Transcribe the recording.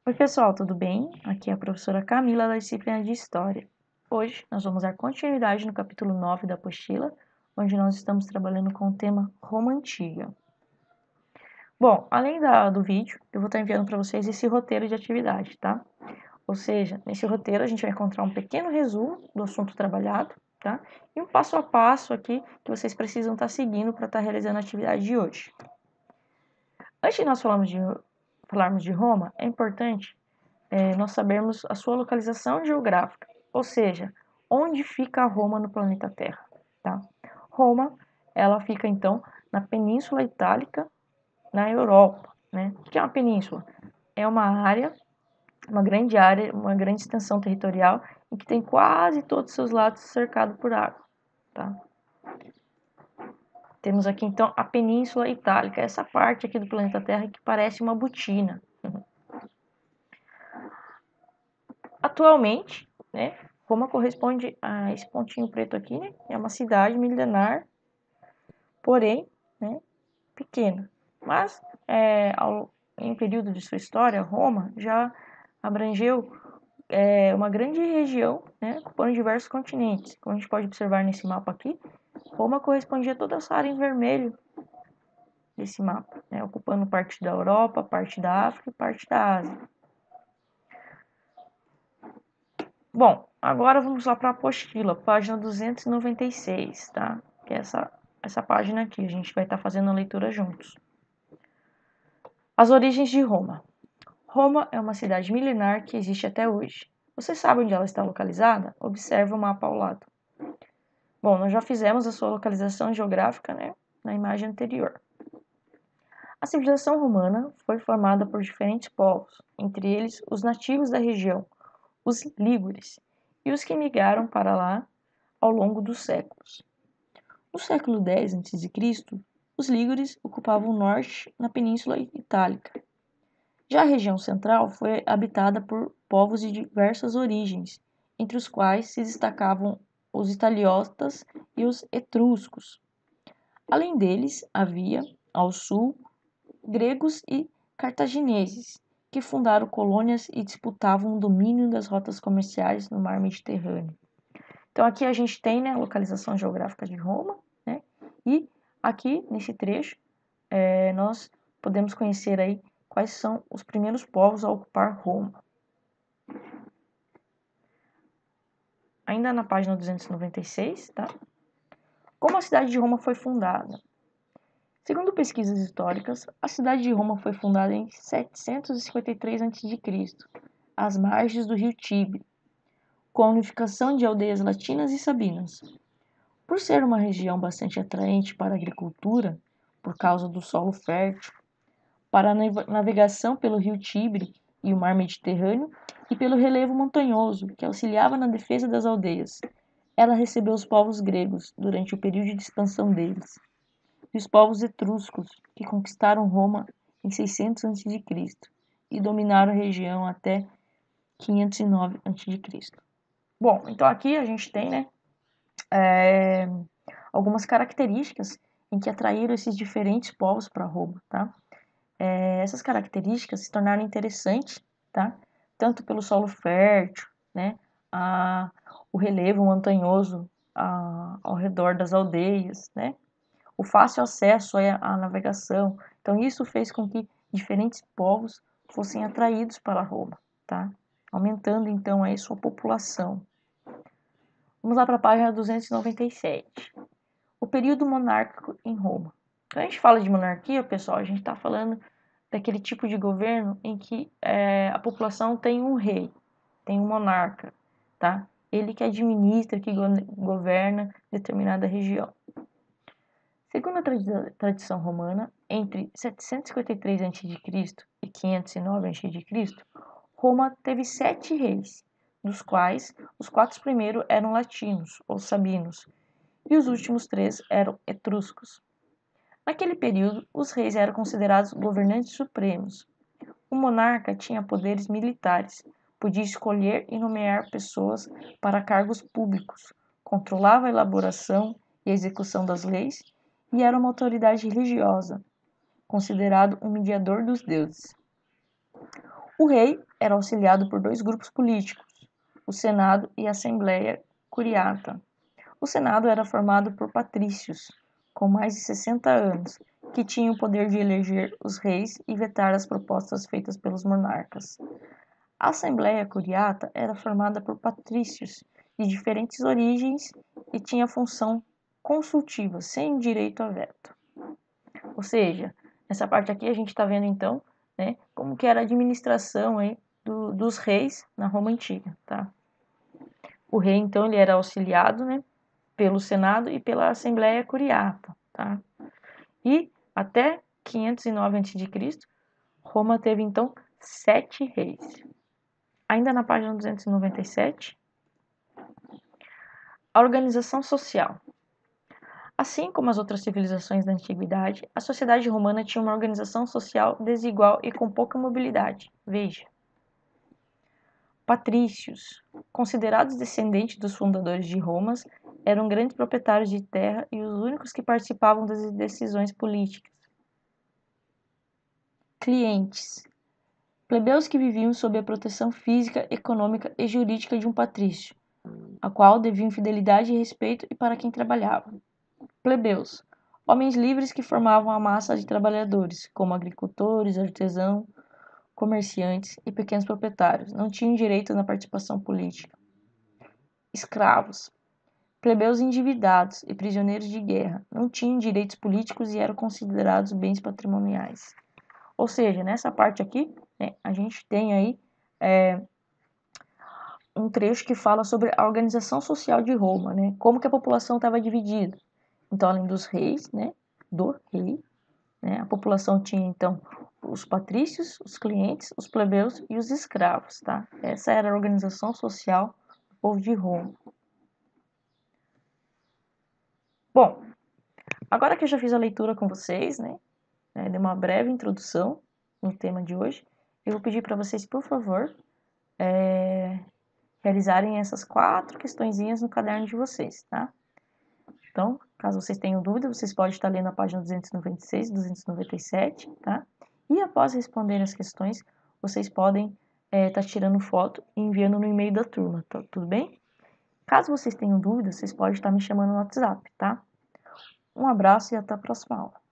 Oi pessoal, tudo bem? Aqui é a professora Camila da disciplina de História. Hoje nós vamos dar continuidade no capítulo 9 da apostila, onde nós estamos trabalhando com o tema Roma Antiga. Bom, além do vídeo, eu vou estar enviando para vocês esse roteiro de atividade, tá? Ou seja, nesse roteiro a gente vai encontrar um pequeno resumo do assunto trabalhado, tá? E um passo a passo aqui que vocês precisam estar seguindo para estar realizando a atividade de hoje. Antes de nós falarmos de Roma, é importante nós sabermos a sua localização geográfica, ou seja, onde fica Roma no planeta Terra. Tá? Roma, ela fica então na Península Itálica, na Europa. Né? O que é uma península? É uma área, uma grande extensão territorial em que tem quase todos os seus lados cercados por água. Tá? Temos aqui então a Península Itálica, essa parte aqui do planeta Terra que parece uma botina. Atualmente, né, Roma corresponde a esse pontinho preto aqui, né, é uma cidade milenar, porém, né, pequena. Mas, em período de sua história, Roma já abrangeu uma grande região, né, ocupando diversos continentes. Como a gente pode observar nesse mapa aqui, Roma correspondia a toda essa área em vermelho desse mapa, né, ocupando parte da Europa, parte da África e parte da Ásia. Bom, agora vamos lá para a apostila, página 296, tá? Que é essa página aqui, a gente vai estar fazendo a leitura juntos. As origens de Roma. Roma é uma cidade milenar que existe até hoje. Você sabe onde ela está localizada? Observe o mapa ao lado. Bom, nós já fizemos a sua localização geográfica, né, na imagem anterior. A civilização romana foi formada por diferentes povos, entre eles os nativos da região, os lígures, e os que migraram para lá ao longo dos séculos. No século X a.C., os lígures ocupavam o norte na Península Itálica. Já a região central foi habitada por povos de diversas origens, entre os quais se destacavam os italiotas e os etruscos. Além deles, havia, ao sul, gregos e cartagineses, que fundaram colônias e disputavam o domínio das rotas comerciais no mar Mediterrâneo. Então aqui a gente tem, né, a localização geográfica de Roma, né, e aqui nesse trecho nós podemos conhecer aí quais são os primeiros povos a ocupar Roma. Ainda na página 296, tá? Como a cidade de Roma foi fundada? Segundo pesquisas históricas, a cidade de Roma foi fundada em 753 a.C., às margens do rio Tibre, com a unificação de aldeias latinas e sabinas. Por ser uma região bastante atraente para a agricultura, por causa do solo fértil, para a navegação pelo rio Tibre e o mar Mediterrâneo e pelo relevo montanhoso, que auxiliava na defesa das aldeias, ela recebeu os povos gregos durante o período de expansão deles, e os povos etruscos, que conquistaram Roma em 600 a.C. e dominaram a região até 509 a.C. Bom, então aqui a gente tem, né, algumas características em que atraíram esses diferentes povos para Roma, tá? Essas características se tornaram interessantes, tá? Tanto pelo solo fértil, né, o relevo montanhoso ao redor das aldeias, né, o fácil acesso à navegação. Então isso fez com que diferentes povos fossem atraídos para Roma, tá? Aumentando então aí sua população. Vamos lá para a página 297. O período monárquico em Roma. Quando a gente fala de monarquia, pessoal, a gente está falando daquele tipo de governo em que a população tem um rei, tem um monarca, tá? Ele que administra, que governa determinada região. Segundo a tradição romana, entre 753 a.C. e 509 a.C., Roma teve 7 reis, dos quais os 4 primeiros eram latinos, ou sabinos, e os últimos 3 eram etruscos. Naquele período, os reis eram considerados governantes supremos. O monarca tinha poderes militares, podia escolher e nomear pessoas para cargos públicos, controlava a elaboração e a execução das leis e era uma autoridade religiosa, considerado um mediador dos deuses. O rei era auxiliado por dois grupos políticos, o Senado e a Assembleia Curiata. O Senado era formado por patrícios, com mais de 60 anos, que tinham o poder de eleger os reis e vetar as propostas feitas pelos monarcas. A Assembleia Curiata era formada por patrícios de diferentes origens e tinha função consultiva, sem direito a veto. Ou seja, nessa parte aqui a gente está vendo então, né, como que era a administração aí dos reis na Roma Antiga, tá? O rei então ele era auxiliado, né, pelo Senado e pela Assembleia Curiata, tá? E até 509 a.C., Roma teve então 7 reis. Ainda na página 297, a organização social. Assim como as outras civilizações da antiguidade, a sociedade romana tinha uma organização social desigual e com pouca mobilidade. Veja. Patrícios, considerados descendentes dos fundadores de Roma, eram grandes proprietários de terra e os únicos que participavam das decisões políticas. Clientes, plebeus que viviam sob a proteção física, econômica e jurídica de um patrício, a qual deviam fidelidade e respeito e para quem trabalhavam. Plebeus, homens livres que formavam a massa de trabalhadores, como agricultores, artesãos, comerciantes e pequenos proprietários, não tinham direito na participação política. Escravos, plebeus endividados e prisioneiros de guerra, não tinham direitos políticos e eram considerados bens patrimoniais. Ou seja, nessa parte aqui, né, a gente tem aí um trecho que fala sobre a organização social de Roma, né, como que a população estava dividida. Então, além dos reis, né, do rei, né, a população tinha, então, os patrícios, os clientes, os plebeus e os escravos, tá? Essa era a organização social do povo de Roma. Bom, agora que eu já fiz a leitura com vocês, né, dei uma breve introdução no tema de hoje, eu vou pedir para vocês, por favor, realizarem essas 4 questõezinhas no caderno de vocês, tá? Então, caso vocês tenham dúvida, vocês podem estar lendo a página 296, 297, tá? E após responderem as questões, vocês podem estar tirando foto e enviando no e-mail da turma, tá? Tudo bem? Caso vocês tenham dúvidas, vocês podem estar me chamando no WhatsApp, tá? Um abraço e até a próxima aula.